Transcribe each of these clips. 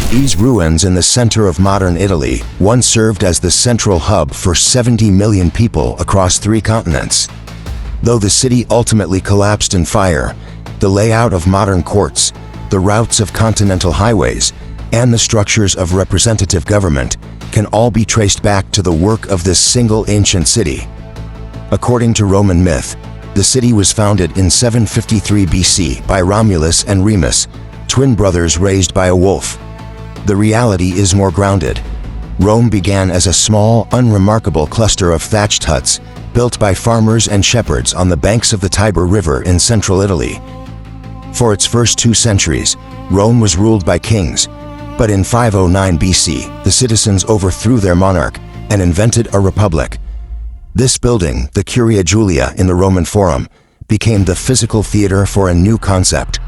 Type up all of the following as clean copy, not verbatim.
These ruins in the center of modern Italy once served as the central hub for 70 million people across 3 continents. Though the city ultimately collapsed in fire, the layout of modern courts, the routes of continental highways, and the structures of representative government can all be traced back to the work of this single ancient city. According to Roman myth, the city was founded in 753 BC by Romulus and Remus, twin brothers raised by a wolf. The reality is more grounded. Rome began as a small, unremarkable cluster of thatched huts built by farmers and shepherds on the banks of the Tiber River in central Italy. For its first 2 centuries, Rome was ruled by kings, but in 509 BC, the citizens overthrew their monarch and invented a republic. This building, the Curia Julia in the Roman Forum, became the physical theater for a new concept.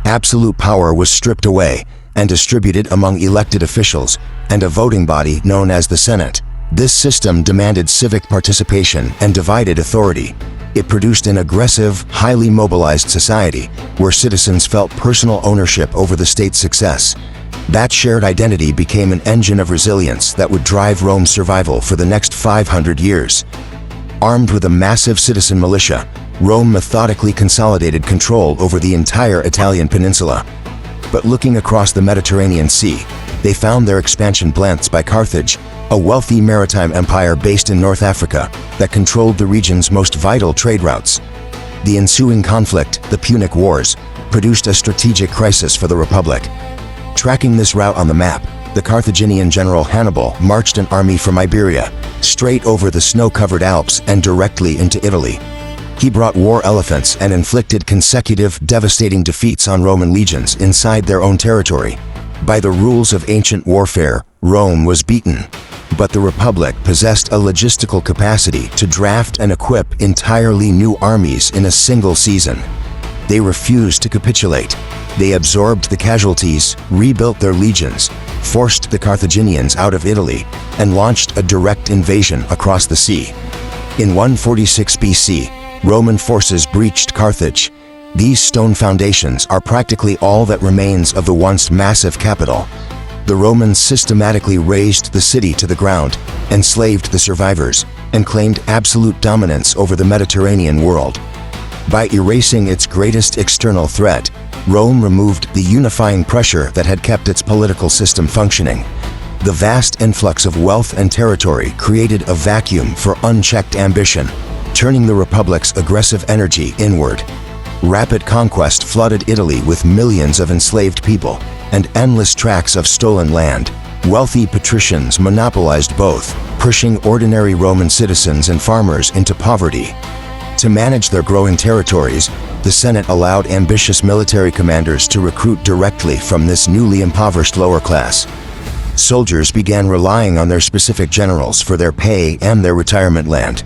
Absolute power was stripped away and distributed among elected officials and a voting body known as the Senate. This system demanded civic participation and divided authority. It produced an aggressive, highly mobilized society where citizens felt personal ownership over the state's success. That shared identity became an engine of resilience that would drive Rome's survival for the next 500 years. Armed with a massive citizen militia, Rome methodically consolidated control over the entire Italian peninsula. But looking across the Mediterranean Sea, they found their expansion blanched by Carthage, a wealthy maritime empire based in North Africa that controlled the region's most vital trade routes. The ensuing conflict, the Punic Wars, produced a strategic crisis for the Republic. Tracking this route on the map, the Carthaginian general Hannibal marched an army from Iberia, straight over the snow-covered Alps and directly into Italy. He brought war elephants and inflicted consecutive, devastating defeats on Roman legions inside their own territory. By the rules of ancient warfare, Rome was beaten, but the Republic possessed a logistical capacity to draft and equip entirely new armies in a single season. They refused to capitulate. They absorbed the casualties, rebuilt their legions, forced the Carthaginians out of Italy, and launched a direct invasion across the sea. In 146 BC, Roman forces breached Carthage. These stone foundations are practically all that remains of the once massive capital. The Romans systematically razed the city to the ground, enslaved the survivors, and claimed absolute dominance over the Mediterranean world. By erasing its greatest external threat, Rome removed the unifying pressure that had kept its political system functioning. The vast influx of wealth and territory created a vacuum for unchecked ambition, turning the Republic's aggressive energy inward. Rapid conquest flooded Italy with millions of enslaved people and endless tracts of stolen land. Wealthy patricians monopolized both, pushing ordinary Roman citizens and farmers into poverty. To manage their growing territories, the Senate allowed ambitious military commanders to recruit directly from this newly impoverished lower class. Soldiers began relying on their specific generals for their pay and their retirement land.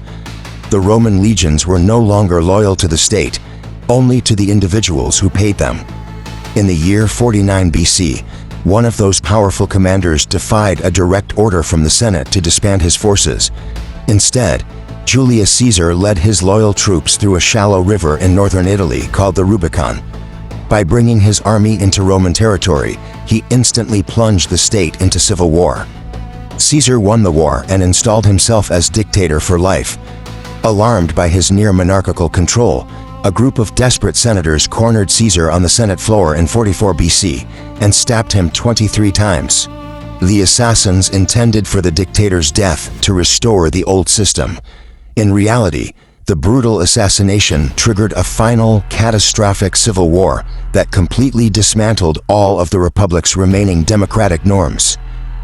The Roman legions were no longer loyal to the state, only to the individuals who paid them. In the year 49 BC, one of those powerful commanders defied a direct order from the Senate to disband his forces. Instead, Julius Caesar led his loyal troops through a shallow river in northern Italy called the Rubicon. By bringing his army into Roman territory, he instantly plunged the state into civil war. Caesar won the war and installed himself as dictator for life. Alarmed by his near-monarchical control, a group of desperate senators cornered Caesar on the Senate floor in 44 BC and stabbed him 23 times. The assassins intended for the dictator's death to restore the old system. In reality, the brutal assassination triggered a final, catastrophic civil war that completely dismantled all of the Republic's remaining democratic norms.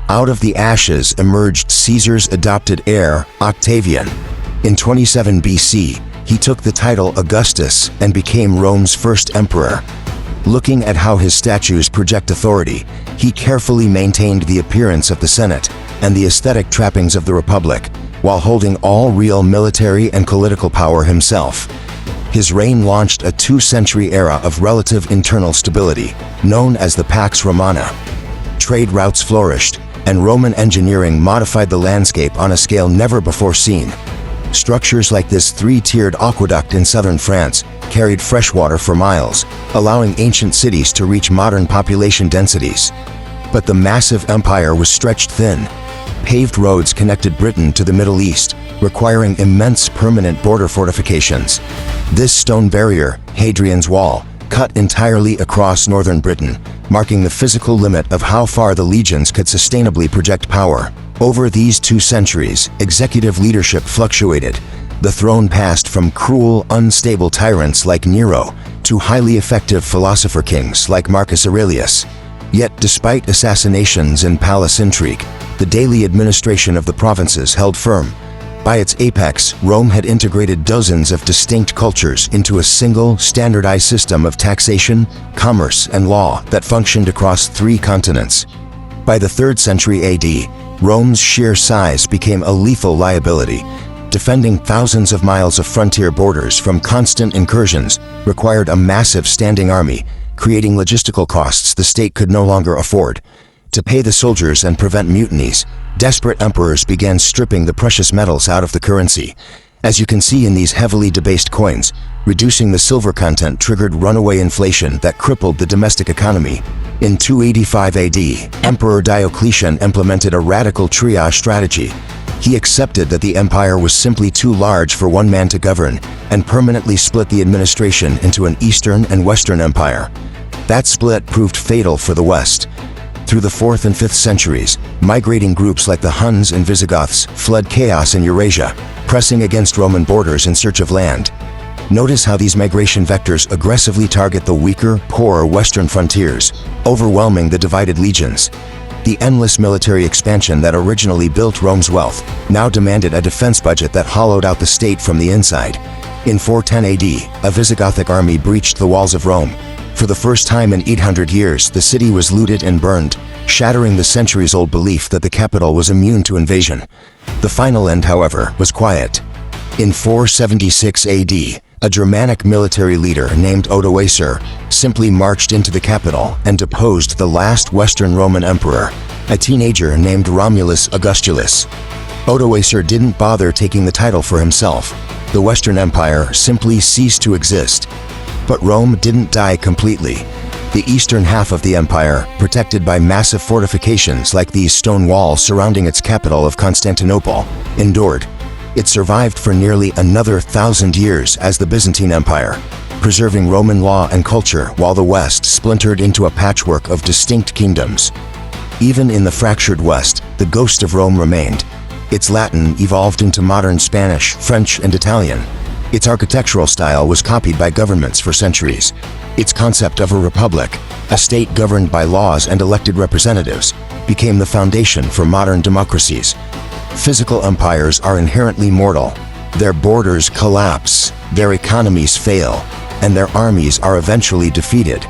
Out of the ashes emerged Caesar's adopted heir, Octavian. In 27 BC, he took the title Augustus and became Rome's first emperor. Looking at how his statues project authority, he carefully maintained the appearance of the Senate and the aesthetic trappings of the Republic, while holding all real military and political power himself. His reign launched a 2-century era of relative internal stability, known as the Pax Romana. Trade routes flourished, and Roman engineering modified the landscape on a scale never before seen. Structures like this 3-tiered aqueduct in southern France carried fresh water for miles, allowing ancient cities to reach modern population densities. But the massive empire was stretched thin. Paved roads connected Britain to the Middle East, requiring immense permanent border fortifications. This stone barrier, Hadrian's Wall, cut entirely across northern Britain, marking the physical limit of how far the legions could sustainably project power. Over these 2 centuries, executive leadership fluctuated. The throne passed from cruel, unstable tyrants like Nero to highly effective philosopher kings like Marcus Aurelius. Yet, despite assassinations and palace intrigue, the daily administration of the provinces held firm. By its apex, Rome had integrated dozens of distinct cultures into a single, standardized system of taxation, commerce, and law that functioned across 3 continents. By the 3rd century AD, Rome's sheer size became a lethal liability. Defending thousands of miles of frontier borders from constant incursions required a massive standing army, creating logistical costs the state could no longer afford. To pay the soldiers and prevent mutinies, desperate emperors began stripping the precious metals out of the currency. As you can see in these heavily debased coins, reducing the silver content triggered runaway inflation that crippled the domestic economy. In 285 AD, Emperor Diocletian implemented a radical triage strategy. He accepted that the empire was simply too large for one man to govern and permanently split the administration into an Eastern and Western empire. That split proved fatal for the West. Through the 4th and 5th centuries, migrating groups like the Huns and Visigoths fled chaos in Eurasia, pressing against Roman borders in search of land. Notice how these migration vectors aggressively target the weaker, poorer western frontiers, overwhelming the divided legions. The endless military expansion that originally built Rome's wealth now demanded a defense budget that hollowed out the state from the inside. In 410 AD, a Visigothic army breached the walls of Rome. For the first time in 800 years, the city was looted and burned, shattering the centuries-old belief that the capital was immune to invasion. The final end, however, was quiet. In 476 AD, a Germanic military leader named Odoacer simply marched into the capital and deposed the last Western Roman emperor, a teenager named Romulus Augustulus. Odoacer didn't bother taking the title for himself. The Western Empire simply ceased to exist. But Rome didn't die completely. The eastern half of the empire, protected by massive fortifications like these stone walls surrounding its capital of Constantinople, endured. It survived for nearly another 1,000 years as the Byzantine Empire, preserving Roman law and culture while the West splintered into a patchwork of distinct kingdoms. Even in the fractured West, the ghost of Rome remained. Its Latin evolved into modern Spanish, French, and Italian. Its architectural style was copied by governments for centuries. Its concept of a republic, a state governed by laws and elected representatives, became the foundation for modern democracies. Physical empires are inherently mortal. Their borders collapse, their economies fail, and their armies are eventually defeated.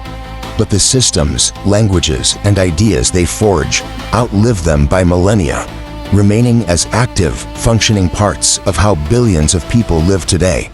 But the systems, languages, and ideas they forge outlive them by millennia, remaining as active, functioning parts of how billions of people live today.